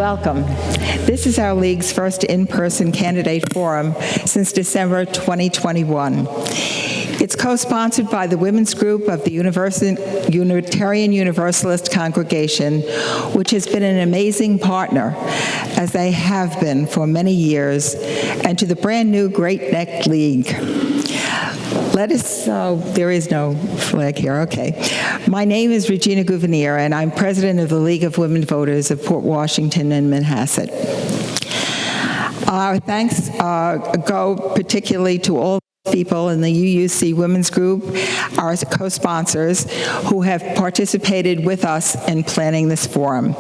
Welcome. This is our League's first in-person candidate forum since December 2021. It's co-sponsored by the Women's Group of the Unitarian Universalist Congregation, which has been an amazing partner, as they have been for many years, and to the brand new Great Neck League. There is no flag here, okay. My name is Regina Gouvenier, and I'm president of the League of Women Voters of Port Washington and Manhasset. Our thanks go particularly to all people in the UUC Women's Group, our co-sponsors, who have participated with us in planning this forum.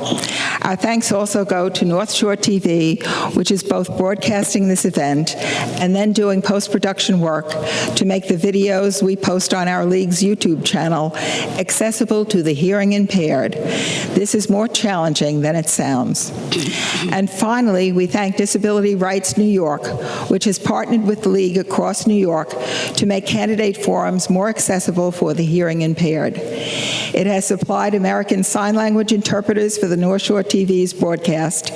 Our thanks also go to North Shore TV, which is both broadcasting this event and then doing post-production work to make the videos we post on our League's YouTube channel accessible to the hearing impaired. This is more challenging than it sounds. And finally, we thank Disability Rights New York, which has partnered with the League across New York to make candidate forums more accessible for the hearing impaired. It has supplied American Sign Language interpreters for the North Shore TV's broadcast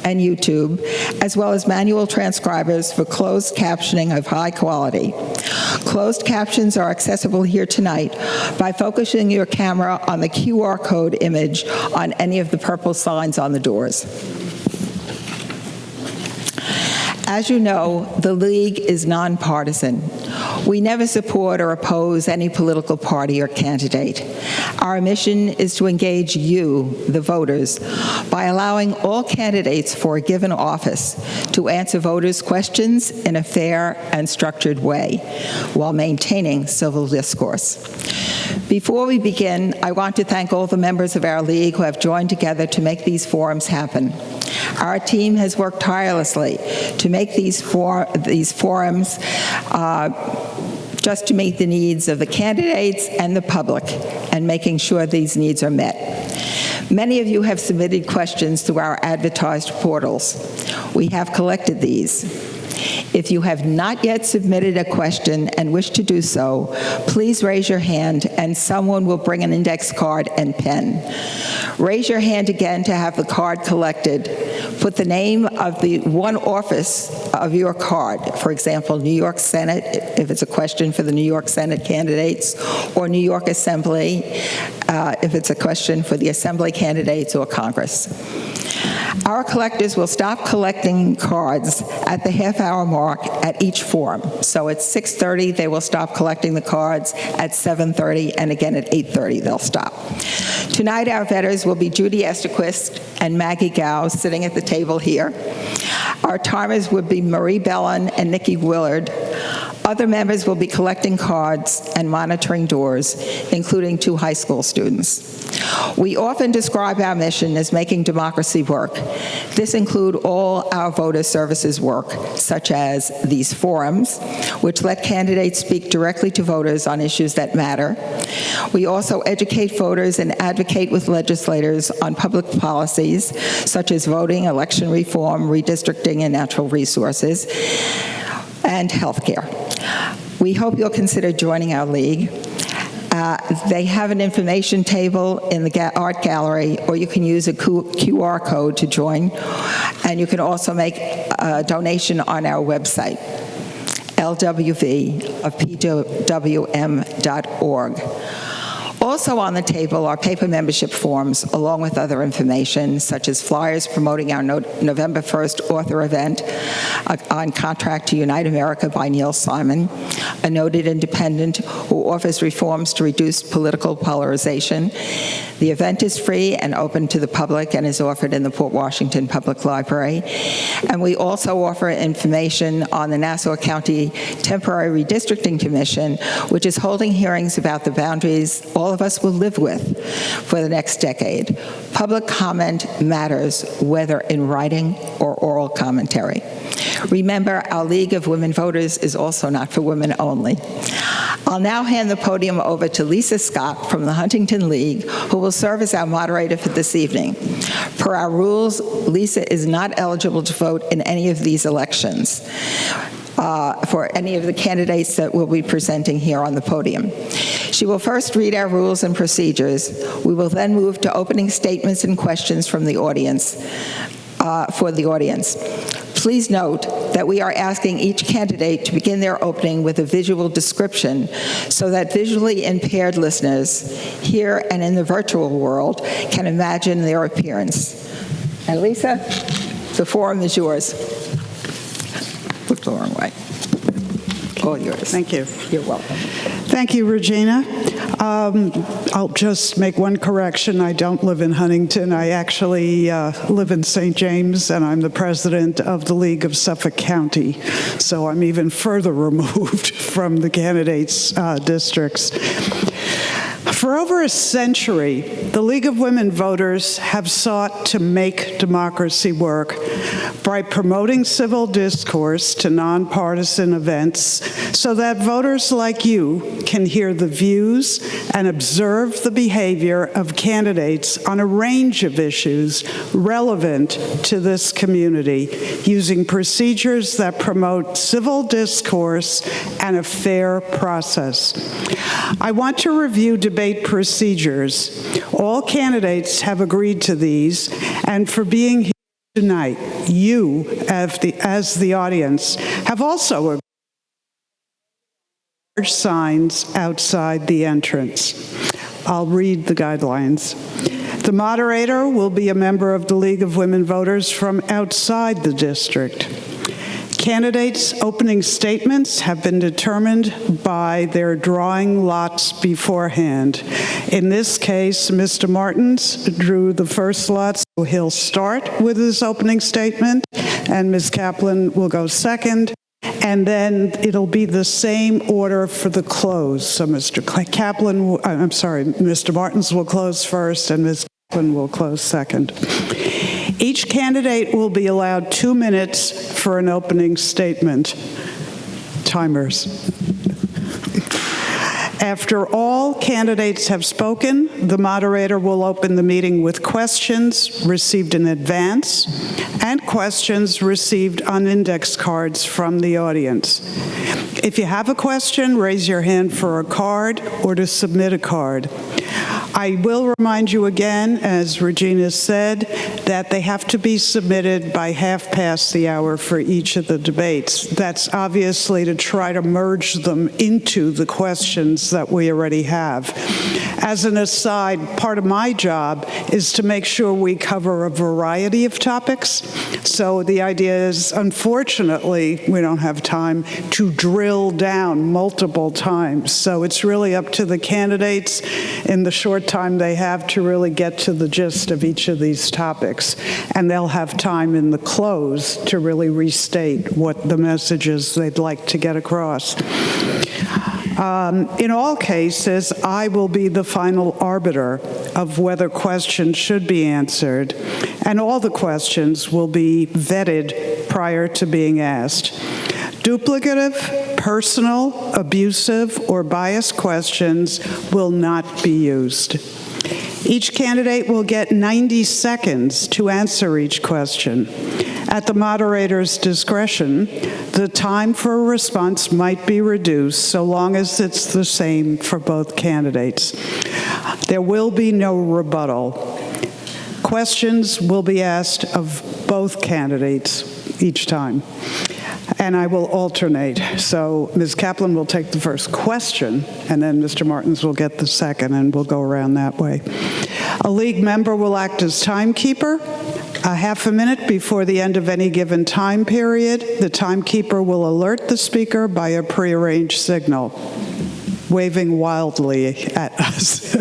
and YouTube, as well as manual transcribers for closed captioning of high quality. Closed captions are accessible here tonight by focusing your camera on the QR code image on any of the purple signs on the doors. As you know, the League is nonpartisan. We never support or oppose any political party or candidate. Our mission is to engage you, the voters, by allowing all candidates for a given office to answer voters' questions in a fair and structured way, while maintaining civil discourse. Before we begin, I want to thank all the members of our League who have joined together to make these forums happen. Our team has worked tirelessly to make these forums just to meet the needs of the candidates and the public, and making sure these needs are met. Many of you have submitted questions through our advertised portals. We have collected these. If you have not yet submitted a question and wish to do so, please raise your hand and someone will bring an index card and pen. Raise your hand again to have the card collected. Put the name of the one office of your card, for example, New York Senate, if it's a question for the New York Senate candidates, or New York Assembly, if it's a question for the Assembly candidates or Congress. Our collectors will stop collecting cards at the half-hour mark at each forum. So at 6:30, they will stop collecting the cards. At 7:30, and again at 8:30, they'll stop. Tonight, our vetters will be Judy Estequist and Maggie Gao, sitting at the table here. Our timers would be Marie Bellin and Nikki Willard. Other members will be collecting cards and monitoring doors, including 2 high school students. We often describe our mission as making democracy work. This includes all our voter services work, such as these forums, which let candidates speak directly to voters on issues that matter. We also educate voters and advocate with legislators on public policies, such as voting, election reform, redistricting, and natural resources, and healthcare. We hope you'll consider joining our League. They have an information table in the art gallery, or you can use a QR code to join. And you can also make a donation on our website, lwv.pwm.org. Also on the table are paper membership forms, along with other information, such as flyers promoting our November 1st author event on Contract to Unite America by Neil Simon, a noted independent who offers reforms to reduce political polarization. The event is free and open to the public and is offered in the Port Washington Public Library. And we also offer information on the Nassau County Temporary Redistricting Commission, which is holding hearings about the boundaries all of us will live with for the next decade. Public comment matters, whether in writing or oral commentary. Remember, our League of Women Voters is also not for women only. I'll now hand the podium over to Lisa Scott from the Huntington League, who will serve as our moderator for this evening. Per our rules, Lisa is not eligible to vote in any of these elections for any of the candidates that we'll be presenting here on the podium. She will first read our rules and procedures. We will then move to opening statements and questions from the audience. for the audience. Please note that we are asking each candidate to begin their opening with a visual description so that visually impaired listeners here and in the virtual world can imagine their appearance. And Lisa, the forum is yours. Look the wrong way. All yours. Thank you. You're welcome. Thank you, Regina. I'll just make one correction. I don't live in Huntington. I actually live in St. James, and I'm the president of the League of Suffolk County. So I'm even further removed from the candidates' districts. For over a century, the League of Women Voters have sought to make democracy work by promoting civil discourse to nonpartisan events so that voters like you can hear the views and observe the behavior of candidates on a range of issues relevant to this community, using procedures that promote civil discourse and a fair process. I want to review debate procedures. All candidates have agreed to these, and for being here tonight, you, as the audience, have also agreed to signs outside the entrance. I'll read the guidelines. The moderator will be a member of the League of Women Voters from outside the district. Candidates' opening statements have been determined by their drawing lots beforehand. In this case, Mr. Martins drew the first lot, so he'll start with his opening statement, and Ms. Kaplan will go second, and then it'll be the same order for the close. So Mr. Martins will close first, and Ms. Kaplan will close second. Each candidate will be allowed 2 minutes for an opening statement. Timers. After all candidates have spoken, the moderator will open the meeting with questions received in advance and questions received on index cards from the audience. If you have a question, raise your hand for a card or to submit a card. I will remind you again, as Regina said, that they have to be submitted by 1/2 for each of the debates. That's obviously to try to merge them into the questions that we already have. As an aside, part of my job is to make sure we cover a variety of topics. So the idea is, unfortunately, we don't have time to drill down multiple times. So it's really up to the candidates in the short time they have to really get to the gist of each of these topics. And they'll have time in the close to really restate what the messages they'd like to get across. In all cases, I will be the final arbiter of whether questions should be answered, and all the questions will be vetted prior to being asked. Duplicative, personal, abusive, or biased questions will not be used. Each candidate will get 90 seconds to answer each question. At the moderator's discretion, the time for a response might be reduced so long as it's the same for both candidates. There will be no rebuttal. Questions will be asked of both candidates each time, and I will alternate. So Ms. Kaplan will take the first question, and then Mr. Martins will get the second, and we'll go around that way. A league member will act as timekeeper. A 1/2 minute before the end of any given time period, the timekeeper will alert the speaker by a prearranged signal, waving wildly at us.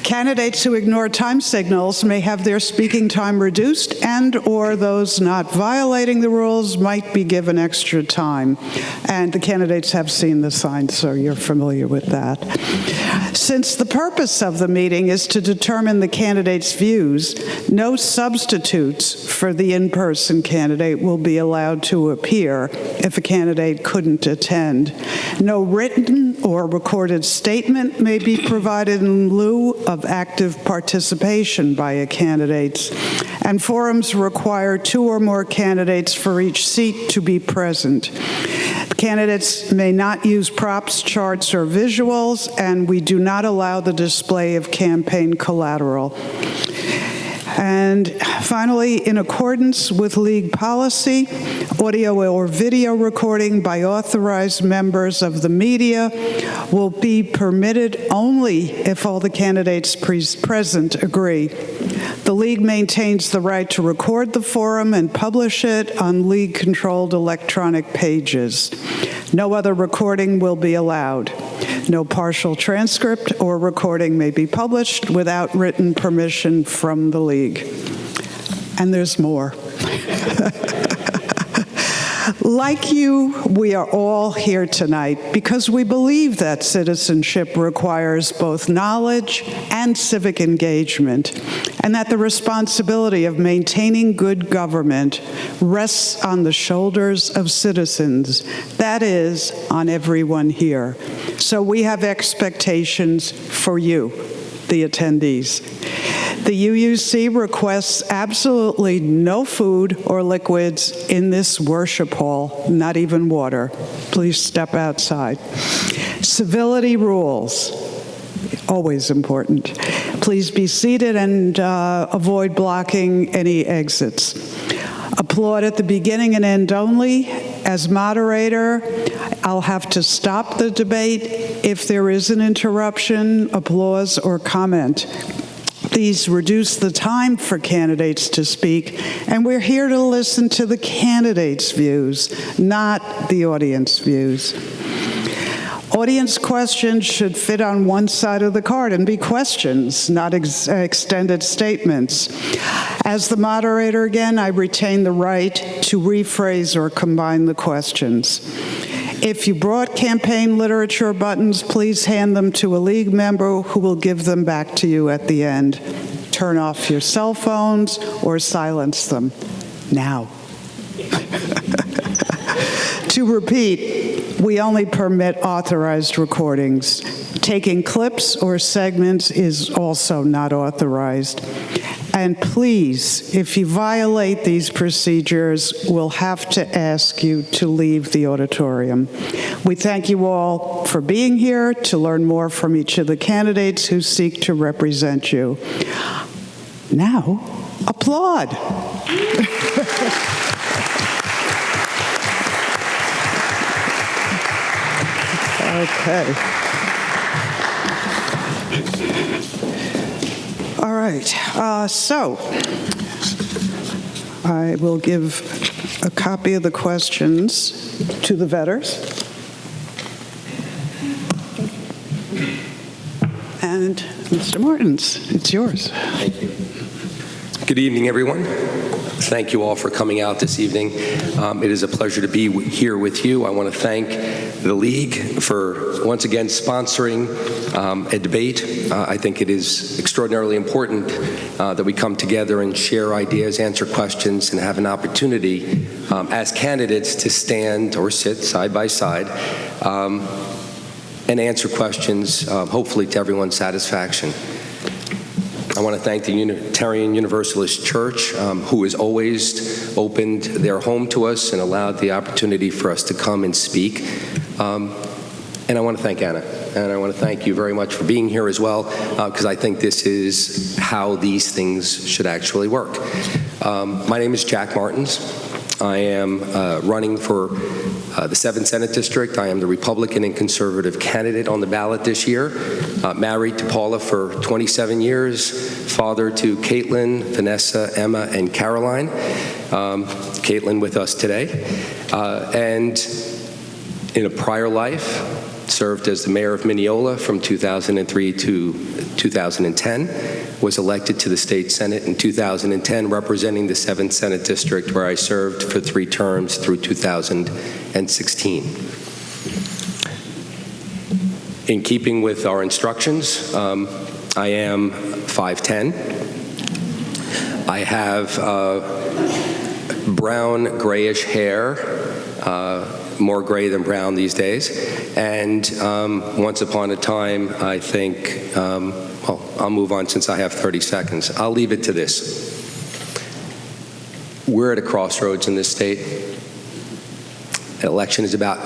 Candidates who ignore time signals may have their speaking time reduced, and/or those not violating the rules might be given extra time. And the candidates have seen the signs, so you're familiar with that. Since the purpose of the meeting is to determine the candidate's views, no substitutes for the in-person candidate will be allowed to appear if a candidate couldn't attend. No written or recorded statement may be provided in lieu of active participation by a candidate, and forums require 2 or more candidates for each seat to be present. Candidates may not use props, charts, or visuals, and we do not allow the display of campaign collateral. And finally, in accordance with League policy, audio or video recording by authorized members of the media will be permitted only if all the candidates present agree. The League maintains the right to record the forum and publish it on League-controlled electronic pages. No other recording will be allowed. No partial transcript or recording may be published without written permission from the League. And there's more. Like you, we are all here tonight because we believe that citizenship requires both knowledge and civic engagement, and that the responsibility of maintaining good government rests on the shoulders of citizens, that is, on everyone here. So we have expectations for you, the attendees. The UUC requests absolutely no food or liquids in this worship hall, not even water. Please step outside. Civility rules, always important. Please be seated and avoid blocking any exits. Applaud at the beginning and end only. As moderator, I'll have to stop the debate if there is an interruption, applause, or comment. These reduce the time for candidates to speak, and we're here to listen to the candidates' views, not the audience views. Audience questions should fit on one side of the card and be questions, not extended statements. As the moderator, again, I retain the right to rephrase or combine the questions. If you brought campaign literature buttons, please hand them to a League member who will give them back to you at the end. Turn off your cell phones or silence them now. To repeat, we only permit authorized recordings. Taking clips or segments is also not authorized. And please, if you violate these procedures, we'll have to ask you to leave the auditorium. We thank you all for being here to learn more from each of the candidates who seek to represent you. Now, applaud. Okay. All right, so I will give a copy of the questions to the vetters. And Mr. Martins, it's yours. Thank you. Good evening, everyone. Thank you all for coming out this evening. It is a pleasure to be here with you. I want to thank the League for once again sponsoring a debate. I think it is extraordinarily important that we come together and share ideas, answer questions, and have an opportunity as candidates to stand or sit side by side and answer questions, hopefully to everyone's satisfaction. I want to thank the Unitarian Universalist Church, who has always opened their home to us and allowed the opportunity for us to come and speak. And I want to thank Anna. And I want to thank you very much for being here as well, because I think this is how these things should actually work. My name is Jack Martins. I am running for the 7th Senate District. I am the Republican and conservative candidate on the ballot this year. Married to Paula for 27 years, father to Caitlin, Vanessa, Emma, and Caroline. Caitlin with us today. And in a prior life, served as the mayor of Mineola from 2003 to 2010, was elected to the state senate in 2010, representing the 7th Senate District, where I served for 3 terms through 2016. In keeping with our instructions, I am 5'10". I have brown, grayish hair, more gray than brown these days. And once upon a time, I think, well, I'll move on since I have 30 seconds. I'll leave it to this. We're at a crossroads in this state. An election is about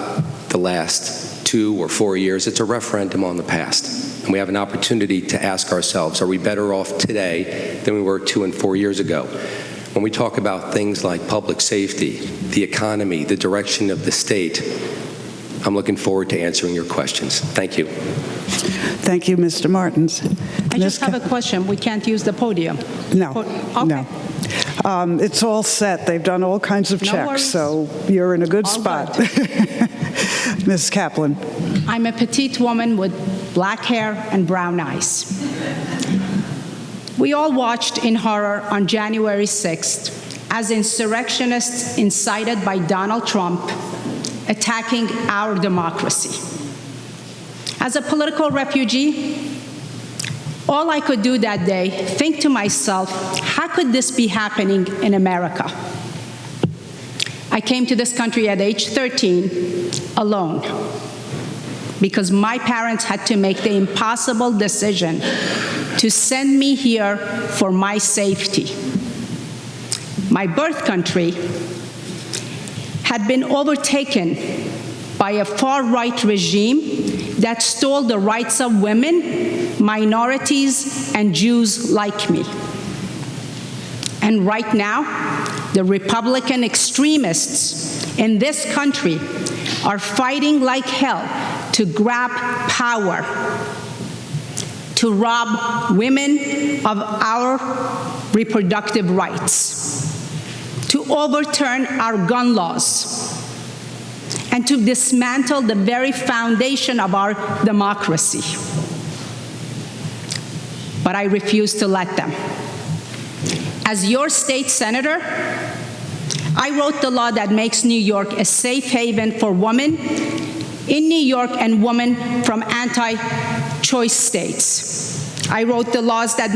the last 2 or 4 years. It's a referendum on the past. And we have an opportunity to ask ourselves, are we better off today than we were 2 and 4 years ago? When we talk about things like public safety, the economy, the direction of the state, I'm looking forward to answering your questions. Thank you. Thank you, Mr. Martins. I just have a question. We can't use the podium. No, Okay. no. It's all set. They've done all kinds of No checks, worries. so you're in a good All spot. Ms. Kaplan. I'm a petite woman with black hair and brown eyes. We all watched in horror on January 6th as insurrectionists incited by Donald Trump attacking our democracy. As a political refugee, all I could do that day, think to myself, how could this be happening in America? I came to this country at age 13 alone because my parents had to make the impossible decision to send me here for my safety. My birth country had been overtaken by a far-right regime that stole the rights of women, minorities, and Jews like me. And right now, the Republican extremists in this country are fighting like hell to grab power, to rob women of our reproductive rights, to overturn our gun laws, and to dismantle the very foundation of our democracy. But I refuse to let them. As your state senator, I wrote the law that makes New York a safe haven for women in New York and women from anti-choice states. I wrote the laws that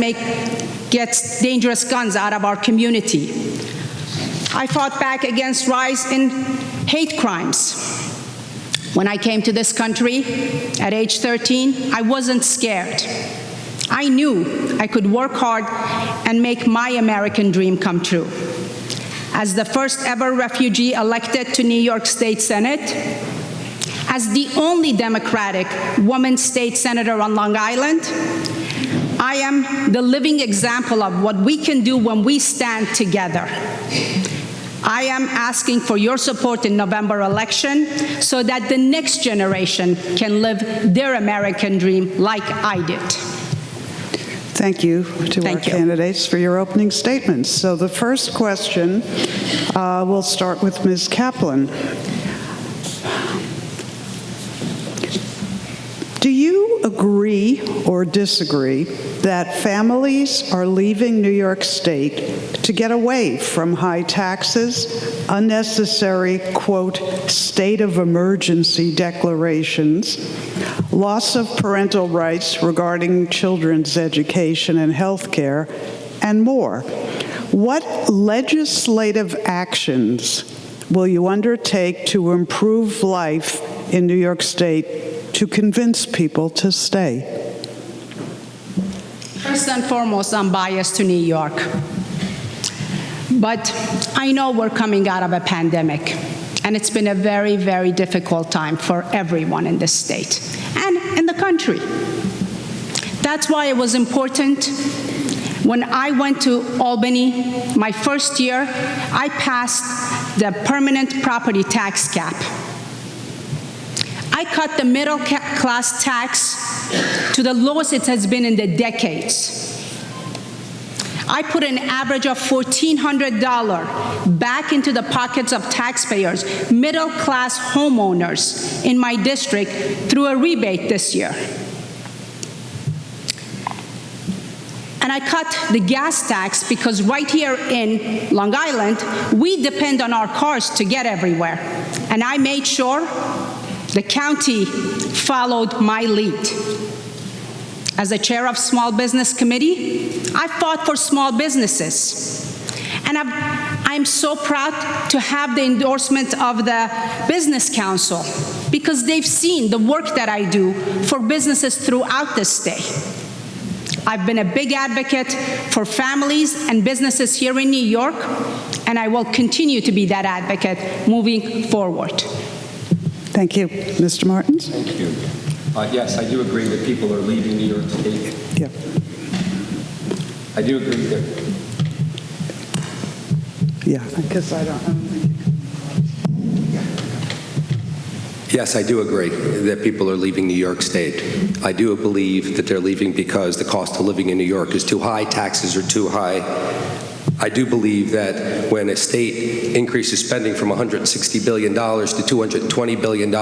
get dangerous guns out of our community. I fought back against rise in hate crimes. When I came to this country at age 13, I wasn't scared. I knew I could work hard and make my American dream come true. As the first ever refugee elected to New York State Senate, as the only Democratic woman state senator on Long Island, I am the living example of what we can do when we stand together. I am asking for your support in November election so that the next generation can live their American dream like I did. Thank you to our Thank you. candidates for your opening statements. So the first question, we'll start with Ms. Kaplan. Do you agree or disagree that families are leaving New York State to get away from high taxes, unnecessary, quote, state of emergency declarations, loss of parental rights regarding children's education and health care, and more? What legislative actions will you undertake to improve life in New York State to convince people to stay? First and foremost, I'm biased to New York. But I know we're coming out of a pandemic, and it's been a very, very difficult time for everyone in this state and in the country. That's why it was important when I went to Albany my first year, I passed the permanent property tax cap. I cut the middle class tax to the lowest it has been in the decades. I put an average of $1,400 back into the pockets of taxpayers, middle class homeowners in my district through a rebate this year. And I cut the gas tax because right here in Long Island, we depend on our cars to get everywhere. And I made sure the county followed my lead. As the chair of Small Business Committee, I fought for small businesses. And I'm so proud to have the endorsement of the Business Council because they've seen the work that I do for businesses throughout the state. I've been a big advocate for families and businesses here in New York, and I will continue to be that advocate moving forward. Thank you. Mr. Martins? Thank you. Yes, I do agree that people are leaving New York State. Yeah. I do agree that. Yeah, because I don't think. Yes, I do agree that people are leaving New York State. I do believe that they're leaving because the cost of living in New York is too high, taxes are too high. I do believe that when a state increases spending from $160 billion to $220 billion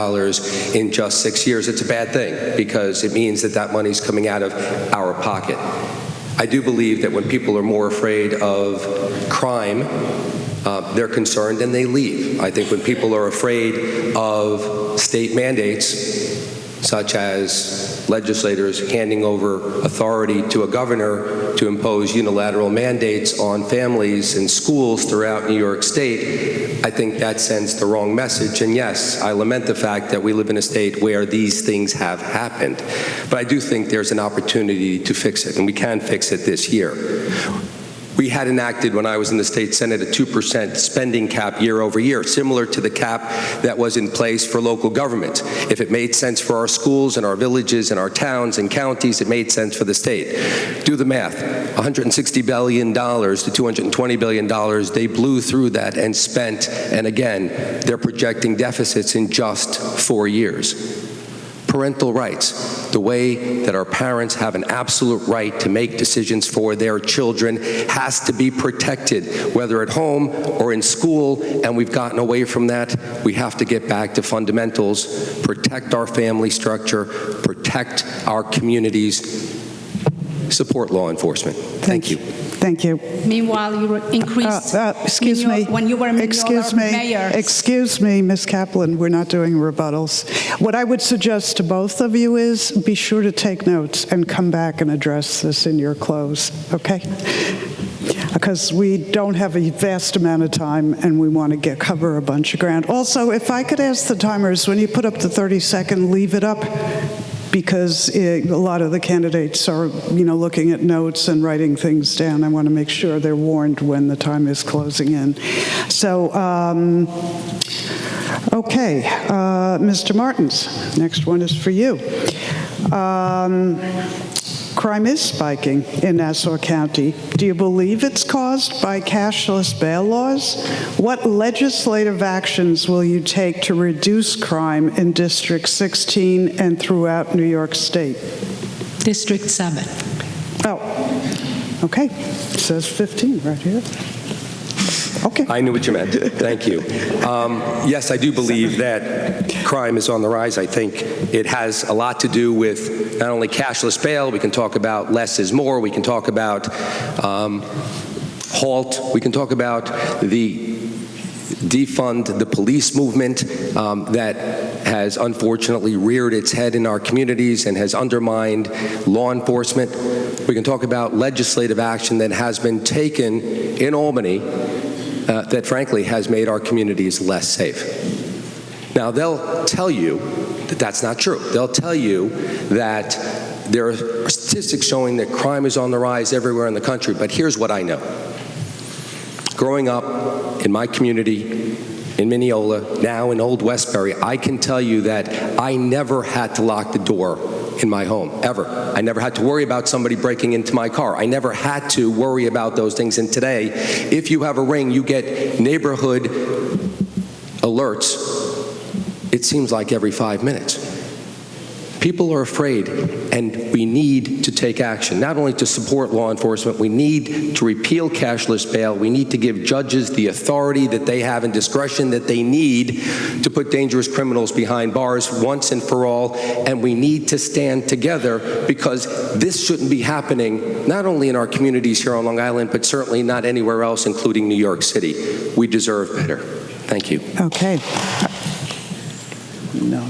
in just 6 years, it's a bad thing because it means that that money's coming out of our pocket. I do believe that when people are more afraid of crime, they're concerned and they leave. I think when people are afraid of state mandates, such as legislators handing over authority to a governor to impose unilateral mandates on families and schools throughout New York State, I think that sends the wrong message. And yes, I lament the fact that we live in a state where these things have happened. But I do think there's an opportunity to fix it, and we can fix it this year. We had enacted, when I was in the state Senate, a 2% spending cap year over year, similar to the cap that was in place for local government. If it made sense for our schools and our villages and our towns and counties, it made sense for the state. Do the math. $160 billion to $220 billion, they blew through that and spent, and again, they're projecting deficits in just 4 years. Parental rights, the way that our parents have an absolute right to make decisions for their children, has to be protected, whether at home or in school, and we've gotten away from that. We have to get back to fundamentals, protect our family structure, protect our communities, support law enforcement. Thank you. Thank you. Meanwhile, you increased. Excuse me. When you were mayor. Excuse me, Ms. Kaplan, we're not doing rebuttals. What I would suggest to both of you is be sure to take notes and come back and address this in your close, okay? Because we don't have a vast amount of time and we want to cover a bunch of ground. Also, if I could ask the timers, when you put up the 30-second, leave it up, because a lot of the candidates are, looking at notes and writing things down. I want to make sure they're warned when the time is closing in. So, okay, Mr. Martins, next one is for you. Crime is spiking in Nassau County. Do you believe it's caused by cashless bail laws? What legislative actions will you take to reduce crime in District 16 and throughout New York State? District 7. Oh, okay. It says 15 right here. Okay. I knew what you meant. Thank you. Yes, I do believe that crime is on the rise. I think it has a lot to do with not only cashless bail, we can talk about less is more, we can talk about HALT, we can talk about the defund the police movement that has unfortunately reared its head in our communities and has undermined law enforcement. We can talk about legislative action that has been taken in Albany that frankly has made our communities less safe. Now, they'll tell you that that's not true. They'll tell you that there are statistics showing that crime is on the rise everywhere in the country, but here's what I know. Growing up in my community, in Mineola, now in Old Westbury, I can tell you that I never had to lock the door in my home, ever. I never had to worry about somebody breaking into my car. I never had to worry about those things. And today, if you have a ring, you get neighborhood alerts, it seems like every 5 minutes. People are afraid, and we need to take action, not only to support law enforcement, we need to repeal cashless bail, we need to give judges the authority that they have and discretion that they need to put dangerous criminals behind bars once and for all, and we need to stand together because this shouldn't be happening not only in our communities here on Long Island, but certainly not anywhere else, including New York City. We deserve better. Thank you. Okay. No.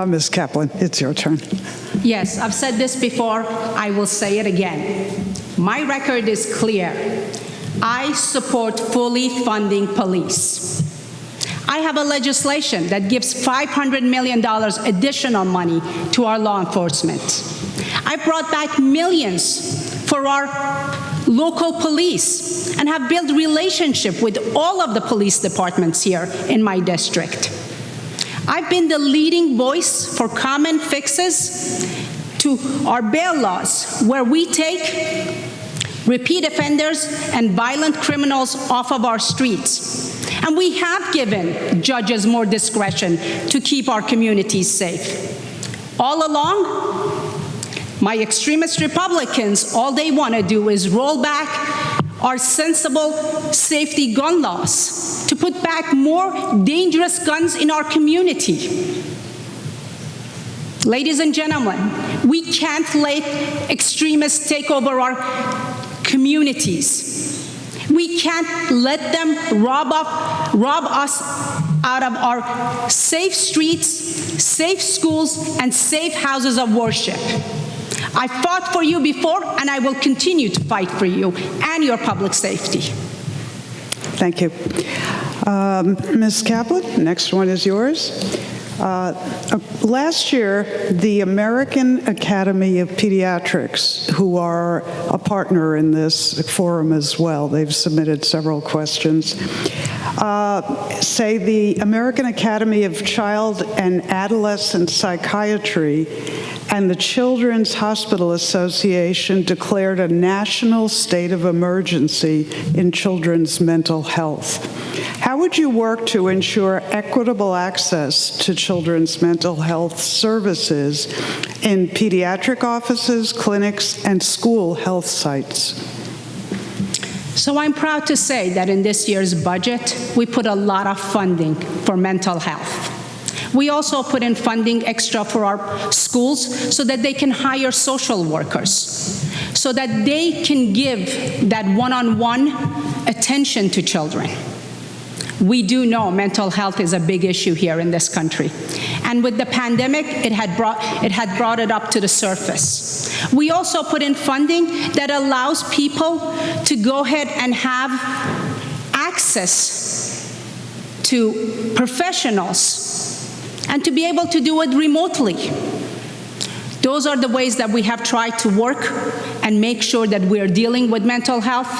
Ms. Kaplan, it's your turn. Yes, I've said this before. I will say it again. My record is clear. I support fully funding police. I have a legislation that gives $500 million additional money to our law enforcement. I brought back millions for our local police and have built relationship with all of the police departments here in my district. I've been the leading voice for common fixes to our bail laws, where we take repeat offenders and violent criminals off of our streets. And we have given judges more discretion to keep our communities safe. All along, my extremist Republicans, all they want to do is roll back our sensible safety gun laws to put back more dangerous guns in our community. Ladies and gentlemen, we can't let extremists take over our communities. We can't let them rob us out of our safe streets, safe schools, and safe houses of worship. I fought for you before, and I will continue to fight for you and your public safety. Thank you. Ms. Kaplan, next one is yours. Last year, the American Academy of Pediatrics, who are a partner in this forum as well, they've submitted several questions, say the American Academy of Child and Adolescent Psychiatry and the Children's Hospital Association declared a national state of emergency in children's mental health. How would you work to ensure equitable access to children's mental health services in pediatric offices, clinics, and school health sites? So I'm proud to say that in this year's budget, we put a lot of funding for mental health. We also put in funding extra for our schools so that they can hire social workers, so that they can give that one-on-one attention to children. We do know mental health is a big issue here in this country. And with the pandemic, it had brought it up to the surface. We also put in funding that allows people to go ahead and have access to professionals and to be able to do it remotely. Those are the ways that we have tried to work and make sure that we are dealing with mental health.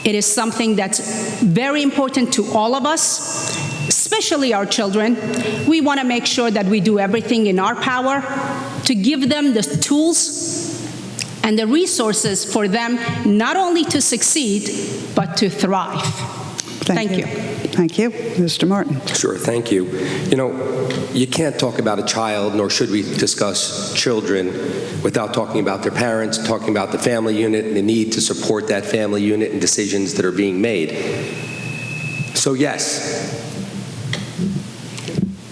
It is something that's very important to all of us, especially our children. We want to make sure that we do everything in our power to give them the tools and the resources for them not only to succeed, but to thrive. Thank you. Thank you. Mr. Martin. Sure, thank you. You know, you can't talk about a child, nor should we discuss children, without talking about their parents, talking about the family unit and the need to support that family unit and decisions that are being made. So yes,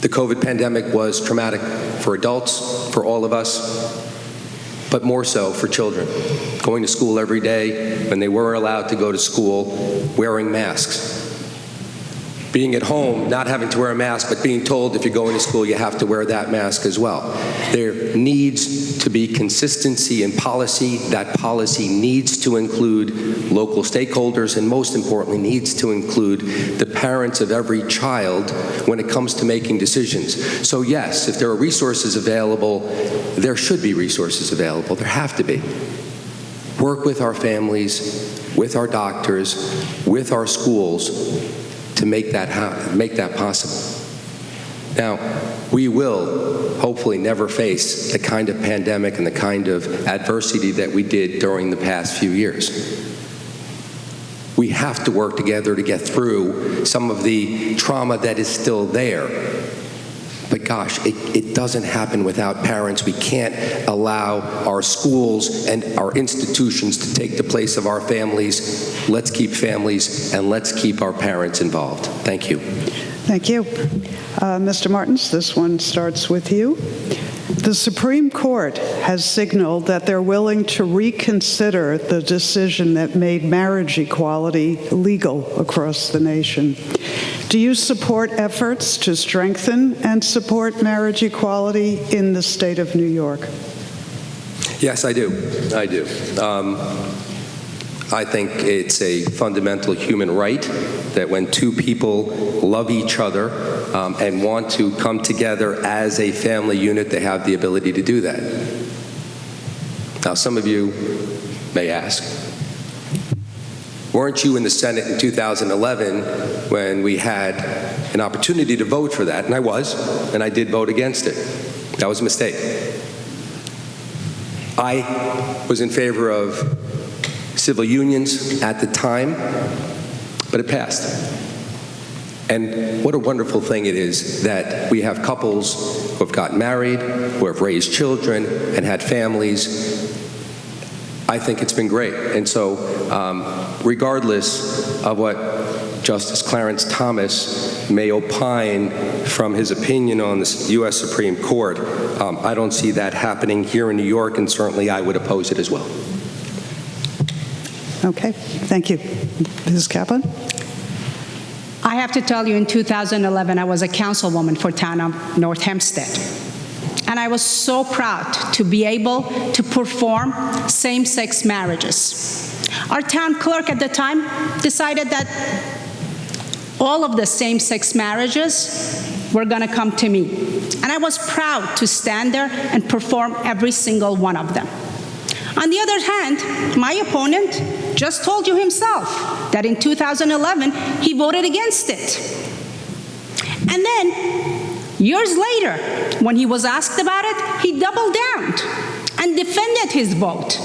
the COVID pandemic was traumatic for adults, for all of us, but more so for children. Going to school every day, when they were allowed to go to school, wearing masks. Being at home, not having to wear a mask, but being told if you're going to school, you have to wear that mask as well. There needs to be consistency in policy. That policy needs to include local stakeholders, and most importantly, needs to include the parents of every child when it comes to making decisions. So yes, if there are resources available, there should be resources available. There have to be. Work with our families, with our doctors, with our schools, to make that possible. Now, we will hopefully never face the kind of pandemic and the kind of adversity that we did during the past few years. We have to work together to get through some of the trauma that is still there. But gosh, it doesn't happen without parents. We can't allow our schools and our institutions to take the place of our families. Let's keep families and let's keep our parents involved. Thank you. Thank you. Mr. Martins, this one starts with you. The Supreme Court has signaled that they're willing to reconsider the decision that made marriage equality legal across the nation. Do you support efforts to strengthen and support marriage equality in the state of New York? Yes, I do. I do. I think it's a fundamental human right that when two people love each other and want to come together as a family unit, they have the ability to do that. Now, some of you may ask, Weren't you in the Senate in 2011 when we had an opportunity to vote for that? And I was, and I did vote against it. That was a mistake. I was in favor of civil unions at the time, but it passed. And what a wonderful thing it is that we have couples who have gotten married, who have raised children, and had families. I think it's been great. And so, regardless of what Justice Clarence Thomas may opine from his opinion on the U.S. Supreme Court, I don't see that happening here in New York, and certainly I would oppose it as well. Okay, thank you. Mrs. Kaplan? I have to tell you, in 2011, I was a councilwoman for town of North Hempstead. And I was so proud to be able to perform same-sex marriages. Our town clerk at the time decided that all of the same-sex marriages were going to come to me. And I was proud to stand there and perform every single one of them. On the other hand, my opponent just told you himself that in 2011, he voted against it. And then, years later, when he was asked about it, he doubled down and defended his vote.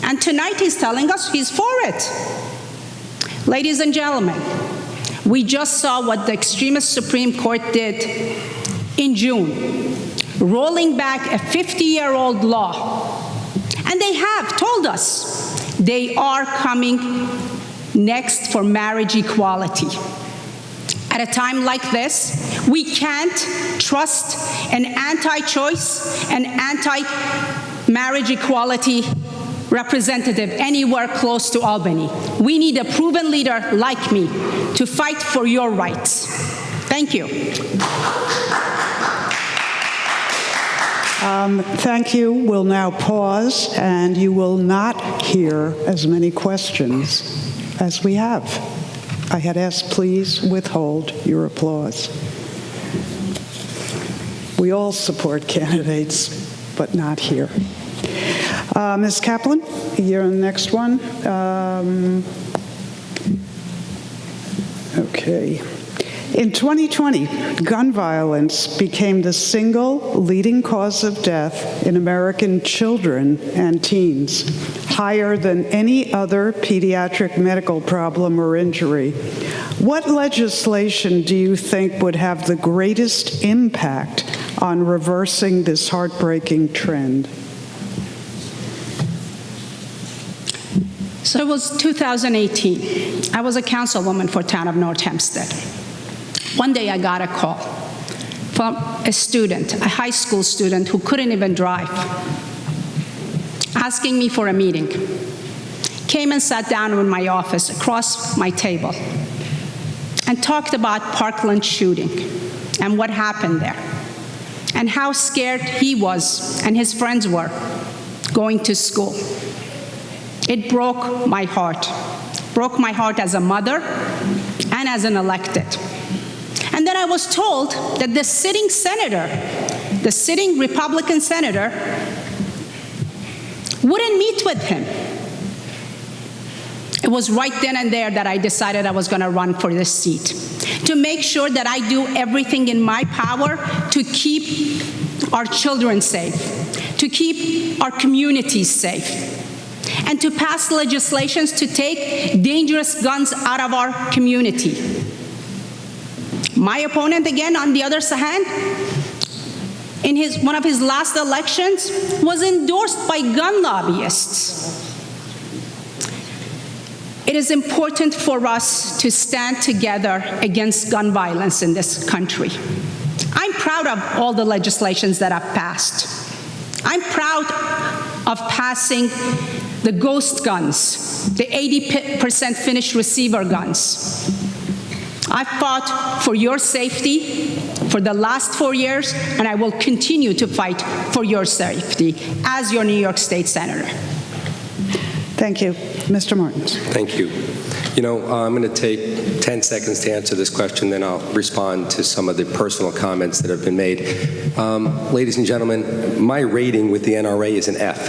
And tonight he's telling us he's for it. Ladies and gentlemen, we just saw what the extremist Supreme Court did in June, rolling back a 50-year-old law. And they have told us they are coming next for marriage equality. At a time like this, we can't trust an anti-choice and anti-marriage equality representative anywhere close to Albany. We need a proven leader like me to fight for your rights. Thank you. Thank you. We'll now pause, and you will not hear as many questions as we have. I had asked, please withhold your applause. We all support candidates, but not here. Ms. Kaplan, you're on the next one. Okay. In 2020, gun violence became the single leading cause of death in American children and teens, higher than any other pediatric medical problem or injury. What legislation do you think would have the greatest impact on reversing this heartbreaking trend? So it was 2018. I was a councilwoman for town of North Hempstead. One day I got a call from a student, a high school student who couldn't even drive, asking me for a meeting. Came and sat down in my office across my table and talked about Parkland shooting and what happened there and how scared he was and his friends were going to school. It broke my heart as a mother and as an elected. And then I was told that the sitting senator, the sitting Republican senator, wouldn't meet with him. It was right then and there that I decided I was going to run for this seat, to make sure that I do everything in my power to keep our children safe, to keep our communities safe, and to pass legislations to take dangerous guns out of our community. My opponent, again, on the other hand, in one of his last elections, was endorsed by gun lobbyists. It is important for us to stand together against gun violence in this country. I'm proud of all the legislations that I've passed. I'm proud of passing the ghost guns, the 80% finished receiver guns. I fought for your safety for the last 4 years, and I will continue to fight for your safety as your New York State Senator. Thank you. Mr. Martins. Thank you. You know, I'm going to take 10 seconds to answer this question, then I'll respond to some of the personal comments that have been made. Ladies and gentlemen, my rating with the NRA is an F.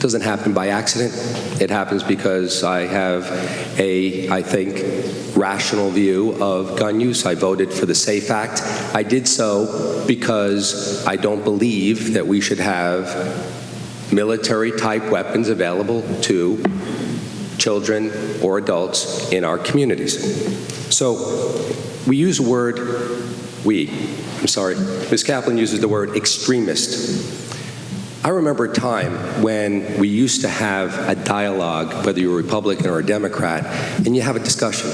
Doesn't happen by accident. It happens because I have I think, rational view of gun use. I voted for the SAFE Act. I did so because I don't believe that we should have military-type weapons available to children or adults in our communities. So we use the word, Ms. Kaplan uses the word extremist. I remember a time when we used to have a dialogue, whether you were a Republican or a Democrat, and you have a discussion.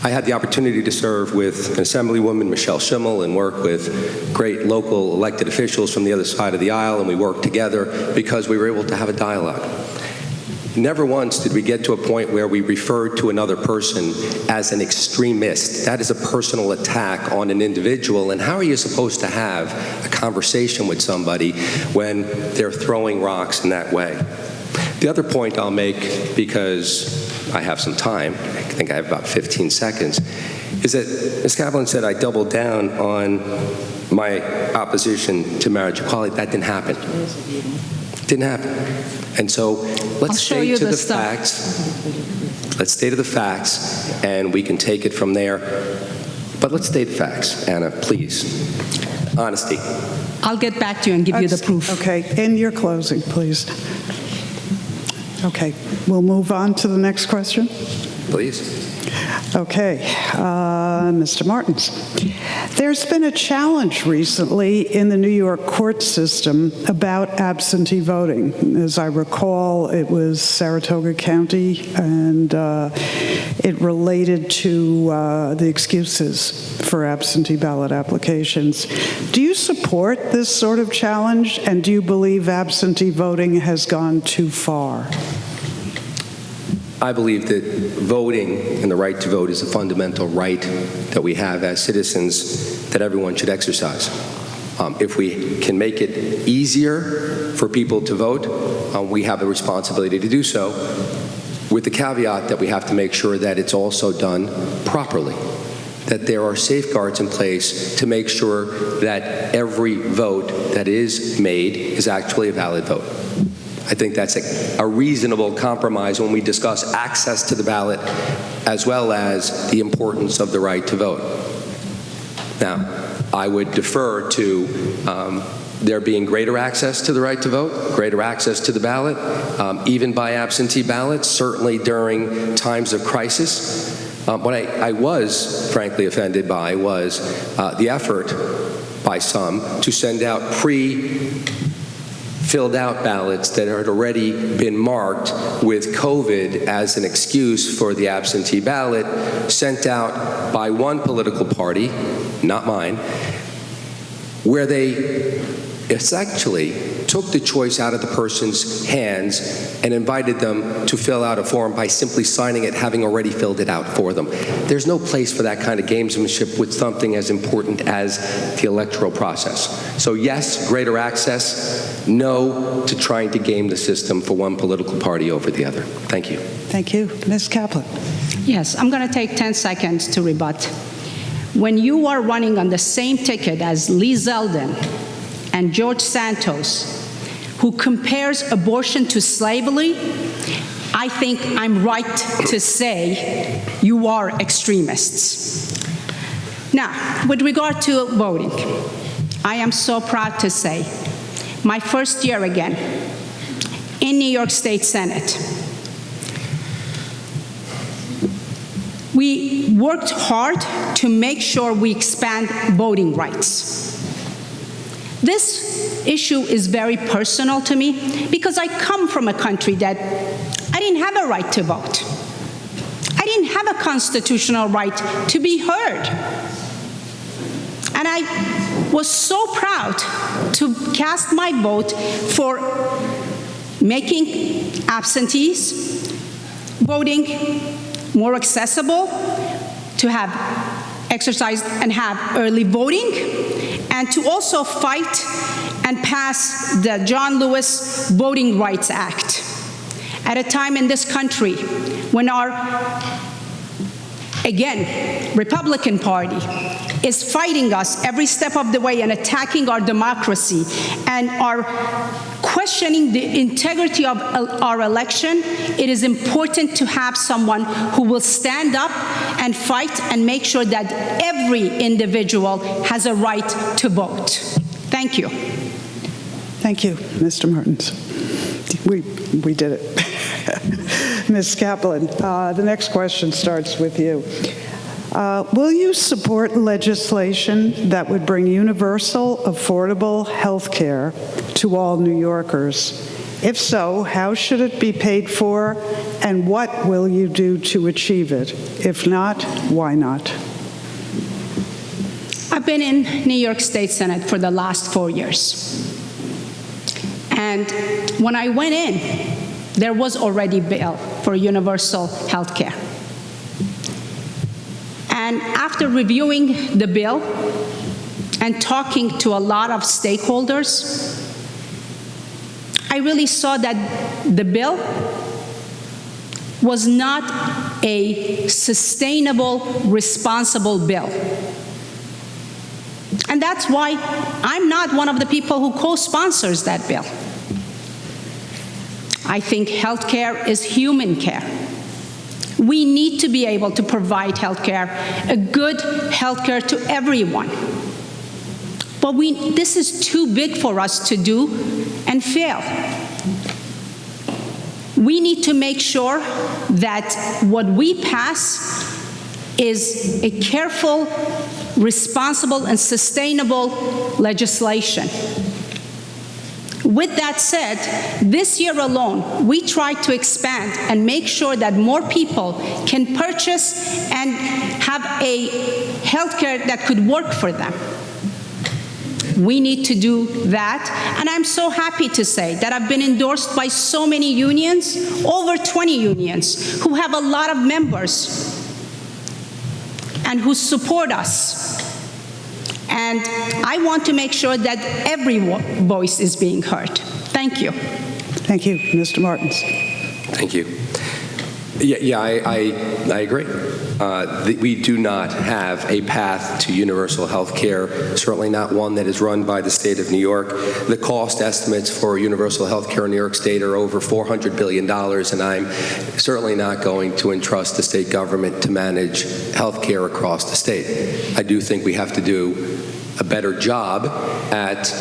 I had the opportunity to serve with Assemblywoman Michelle Schimmel and work with great local elected officials from the other side of the aisle, and we worked together because we were able to have a dialogue. Never once did we get to a point where we referred to another person as an extremist. That is a personal attack on an individual, and how are you supposed to have a conversation with somebody when they're throwing rocks in that way? The other point I'll make, because I have some time, I think I have about 15 seconds, is that Ms. Kaplan said I doubled down on my opposition to marriage equality. That didn't happen. Didn't happen. And so let's stay to the facts. Let's stay to the facts, and we can take it from there. But let's state the facts, Anna, please. Honesty. I'll get back to you and give you the proof. Okay, in your closing, please. Okay, we'll move on to the next question. Please. Okay, Mr. Martins. There's been a challenge recently in the New York court system about absentee voting. As I recall, it was Saratoga County, and it related to the excuses for absentee ballot applications. Do you support this sort of challenge, and do you believe absentee voting has gone too far? I believe that voting and the right to vote is a fundamental right that we have as citizens that everyone should exercise. If we can make it easier for people to vote, we have a responsibility to do so, with the caveat that we have to make sure that it's also done properly, that there are safeguards in place to make sure that every vote that is made is actually a valid vote. I think that's a reasonable compromise when we discuss access to the ballot as well as the importance of the right to vote. Now, I would defer to there being greater access to the right to vote, greater access to the ballot, even by absentee ballots, certainly during times of crisis. What I was frankly offended by was the effort by some to send out filled out ballots that had already been marked with COVID as an excuse for the absentee ballot, sent out by one political party, not mine, where they essentially took the choice out of the person's hands and invited them to fill out a form by simply signing it, having already filled it out for them. There's no place for that kind of gamesmanship with something as important as the electoral process. So yes, greater access, no to trying to game the system for one political party over the other. Thank you. Thank you. Ms. Kaplan. Yes, I'm going to take 10 seconds to rebut. When you are running on the same ticket as Lee Zeldin and George Santos, who compares abortion to slavery, I think I'm right to say you are extremists. Now, with regard to voting, I am so proud to say, my first year again in New York State Senate, we worked hard to make sure we expand voting rights. This issue is very personal to me because I come from a country that I didn't have a right to vote. I didn't have a constitutional right to be heard. And I was so proud to cast my vote for making absentees voting more accessible, to have exercise and have early voting, and to also fight and pass the John Lewis Voting Rights Act at a time in this country when our, again, Republican Party is fighting us every step of the way and attacking our democracy and are questioning questioning the integrity of our election, it is important to have someone who will stand up and fight and make sure that every individual has a right to vote. Thank you. Thank you, Mr. Martins. We did it. Ms. Kaplan, the next question starts with you. Will you support legislation that would bring universal, affordable health care to all New Yorkers? If so, how should it be paid for, and what will you do to achieve it? If not, why not? I've been in New York State Senate for the last 4 years. And when I went in, there was already a bill for universal health care. And after reviewing the bill and talking to a lot of stakeholders, I really saw that the bill was not a sustainable, responsible bill. And that's why I'm not one of the people who co-sponsors that bill. I think health care is human care. We need to be able to provide health care, a good health care to everyone. But this is too big for us to do and fail. We need to make sure that what we pass is a careful, responsible, and sustainable legislation. With that said, this year alone, we tried to expand and make sure that more people can purchase and have a health care that could work for them. We need to do that, and I'm so happy to say that I've been endorsed by so many unions, over 20 unions, who have a lot of members and who support us. And I want to make sure that every voice is being heard. Thank you. Thank you, Mr. Martins. Thank you. Yeah, I agree. We do not have a path to universal health care, certainly not one that is run by the state of New York. The cost estimates for universal health care in New York State are over $400 billion, and I'm certainly not going to entrust the state government to manage health care across the state. I do think we have to do a better job at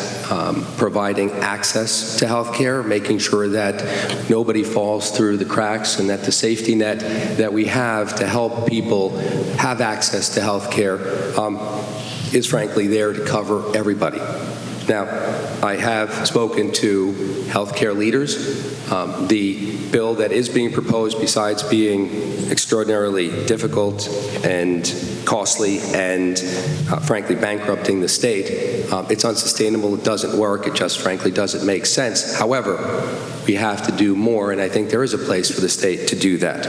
providing access to health care, making sure that nobody falls through the cracks, and that the safety net that we have to help people have access to health care is frankly there to cover everybody. Now, I have spoken to healthcare leaders. The bill that is being proposed, besides being extraordinarily difficult and costly and frankly bankrupting the state, it's unsustainable, it doesn't work, it just frankly doesn't make sense. However, we have to do more, and I think there is a place for the state to do that.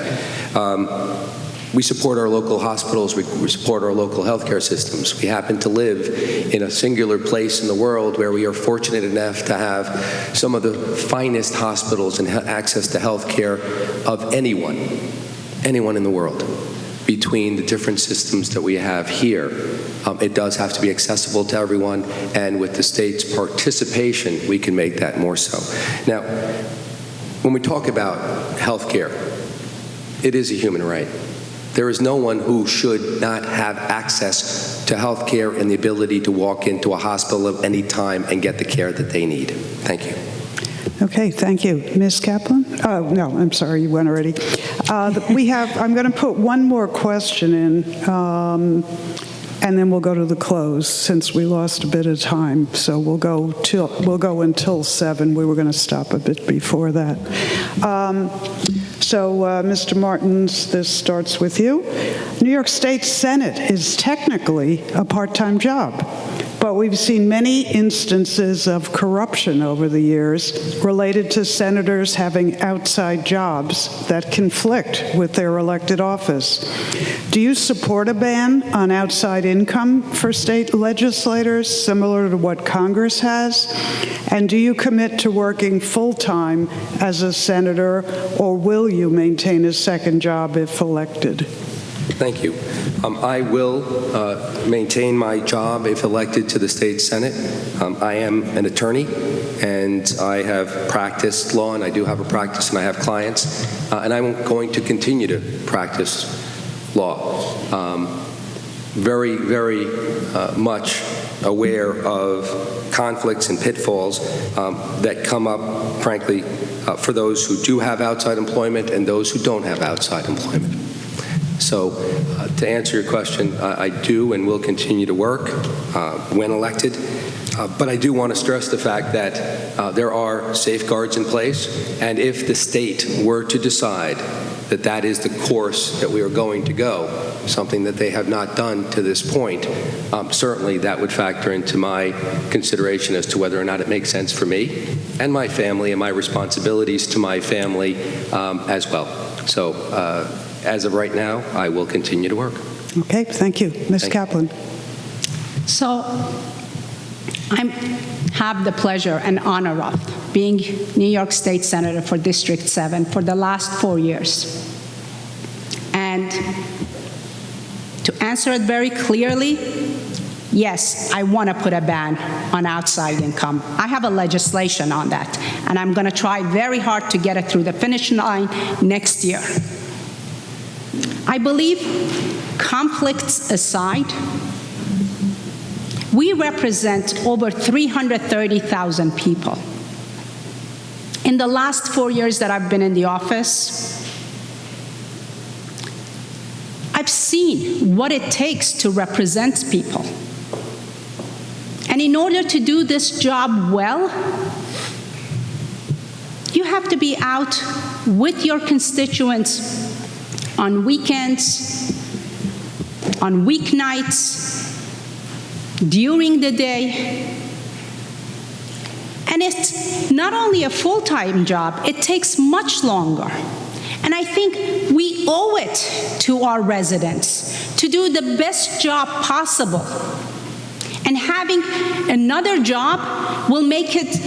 We support our local hospitals, we support our local healthcare systems. We happen to live in a singular place in the world where we are fortunate enough to have some of the finest hospitals and access to healthcare of anyone in the world. Between the different systems that we have here, it does have to be accessible to everyone, and with the state's participation, we can make that more so. Now, when we talk about healthcare, it is a human right. There is no one who should not have access to health care and the ability to walk into a hospital at any time and get the care that they need. Thank you. Okay, thank you. Ms. Kaplan? Oh, no, I'm sorry, you went already. I'm going to put one more question in, and then we'll go to the close, since we lost a bit of time. So we'll go until 7. We were going to stop a bit before that. Mr. Martins, this starts with you. New York State Senate is technically a part-time job, but we've seen many instances of corruption over the years related to senators having outside jobs that conflict with their elected office. Do you support a ban on outside income for state legislators, similar to what Congress has? And do you commit to working full-time as a senator, or will you maintain a second job if elected? Thank you. I will maintain my job if elected to the state Senate. I am an attorney, and I have practiced law, and I do have a practice, and I have clients, and I'm going to continue to practice law. Very, very much aware of conflicts and pitfalls that come up, frankly, for those who do have outside employment and those who don't have outside employment. So to answer your question, I do and will continue to work when elected. But I do want to stress the fact that there are safeguards in place, and if the state were to decide that that is the course that we are going to go, something that they have not done to this point, certainly that would factor into my consideration as to whether or not it makes sense for me and my family and my responsibilities to my family as well. So as of right now, I will continue to work. Okay, thank you. Ms. Kaplan. So I have the pleasure and honor of being New York State Senator for District 7 for the last 4 years. And to answer it very clearly, yes, I want to put a ban on outside income. I have a legislation on that, and I'm going to try very hard to get it through the finish line next year. I believe, conflicts aside, we represent over 330,000 people. In the last 4 years that I've been in the office, I've seen what it takes to represent people. And in order to do this job well, you have to be out with your constituents on weekends, on weeknights, during the day. And it's not only a full-time job, it takes much longer. And I think we owe it to our residents to do the best job possible. And having another job will make it,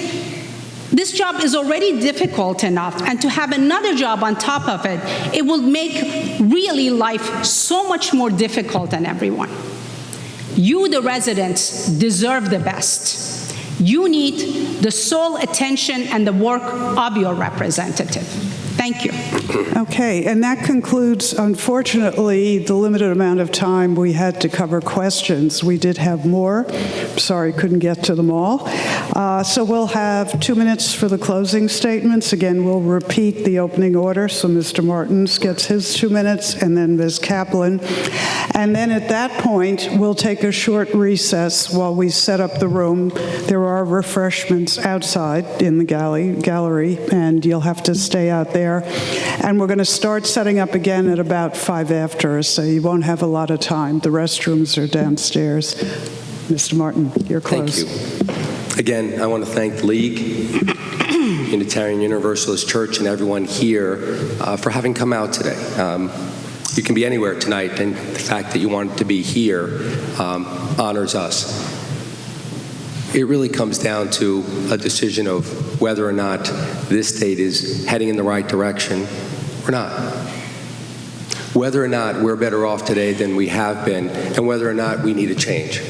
this job is already difficult enough, and to have another job on top of it, it will make really life so much more difficult on everyone. You, the residents, deserve the best. You need the sole attention and the work of your representative. Thank you. Okay, and that concludes, unfortunately, the limited amount of time we had to cover questions. We did have more. Sorry, couldn't get to them all. So we'll have 2 minutes for the closing statements. Again, we'll repeat the opening order. So Mr. Martins gets his 2 minutes, and then Ms. Kaplan. And then at that point, we'll take a short recess while we set up the room. There are refreshments outside in the gallery, and you'll have to stay out there. And we're going to start setting up again at about 5 after, so you won't have a lot of time. The restrooms are downstairs. Mr. Martin, you're close. Thank you. Again, I want to thank the League, Unitarian Universalist Church, and everyone here for having come out today. You can be anywhere tonight, and the fact that you wanted to be here honors us. It really comes down to a decision of whether or not this state is heading in the right direction or not. Whether or not we're better off today than we have been, and whether or not we need a change.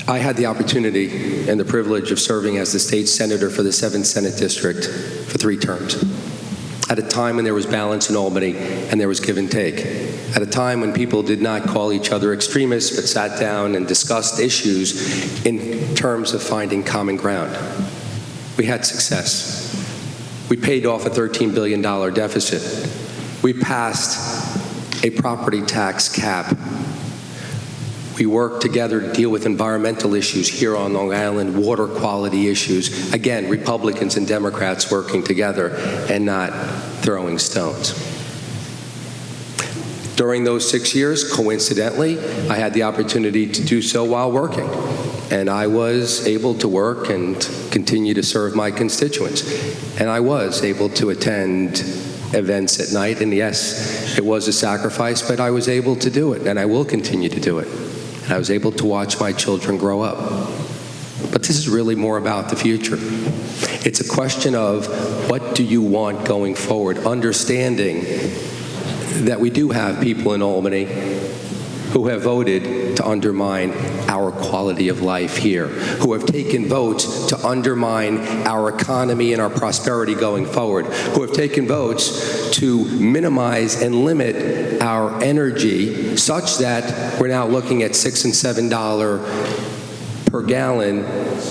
I had the opportunity and the privilege of serving as the state senator for the 7th Senate District for 3 terms. At a time when there was balance in Albany and there was give and take. At a time when people did not call each other extremists, but sat down and discussed issues in terms of finding common ground. We had success. We paid off a $13 billion deficit. We passed a property tax cap. We worked together to deal with environmental issues here on Long Island, water quality issues. Again, Republicans and Democrats working together and not throwing stones. During those 6 years, coincidentally, I had the opportunity to do so while working. And I was able to work and continue to serve my constituents. And I was able to attend events at night. And yes, it was a sacrifice, but I was able to do it, and I will continue to do it. And I was able to watch my children grow up. But this is really more about the future. It's a question of what do you want going forward, understanding that we do have people in Albany who have voted to undermine our quality of life here, who have taken votes to undermine our economy and our prosperity going forward, who have taken votes to minimize and limit our energy such that we're now looking at $6 and $7 per gallon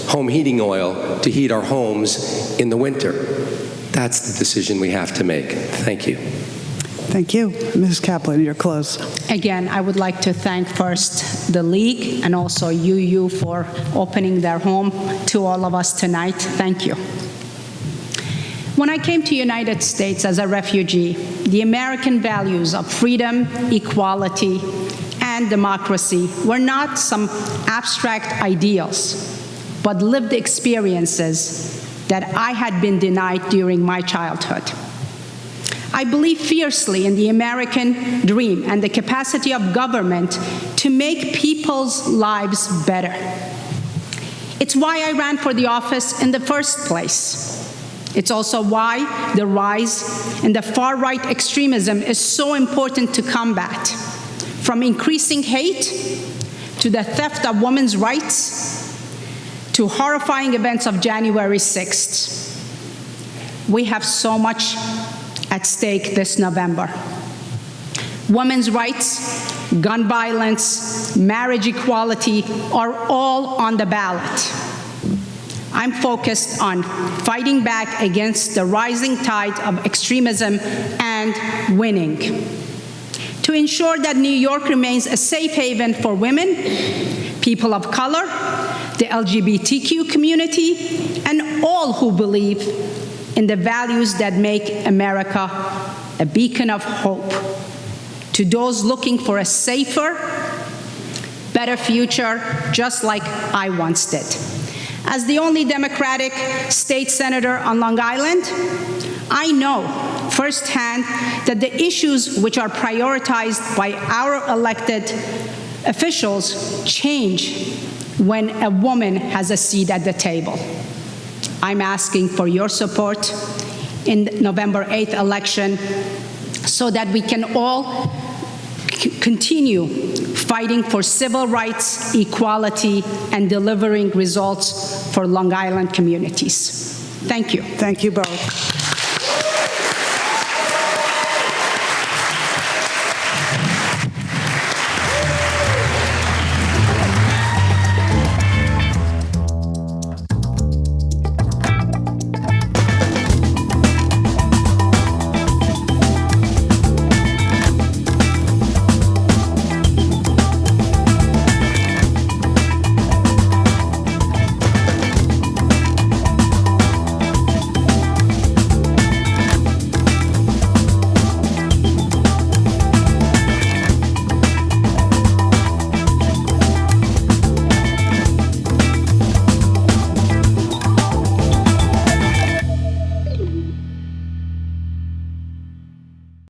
home heating oil to heat our homes in the winter. That's the decision we have to make. Thank you. Thank you. Ms. Kaplan, you're close. Again, I would like to thank first the League and also UU for opening their home to all of us tonight. Thank you. When I came to the United States as a refugee, the American values of freedom, equality, and democracy were not some abstract ideals, but lived experiences that I had been denied during my childhood. I believe fiercely in the American dream and the capacity of government to make people's lives better. It's why I ran for the office in the first place. It's also why the rise in the far-right extremism is so important to combat, from increasing hate to the theft of women's rights to horrifying events of January 6th. We have so much at stake this November. Women's rights, gun violence, marriage equality are all on the ballot. I'm focused on fighting back against the rising tide of extremism and winning. To ensure that New York remains a safe haven for women, people of color, the LGBTQ community, and all who believe in the values that make America a beacon of hope. To those looking for a safer, better future, just like I once did. As the only Democratic state senator on Long Island, I know firsthand that the issues which are prioritized by our elected officials change when a woman has a seat at the table. I'm asking for your support in the November 8th election so that we can all continue fighting for civil rights, equality, and delivering results for Long Island communities. Thank you. Thank you both.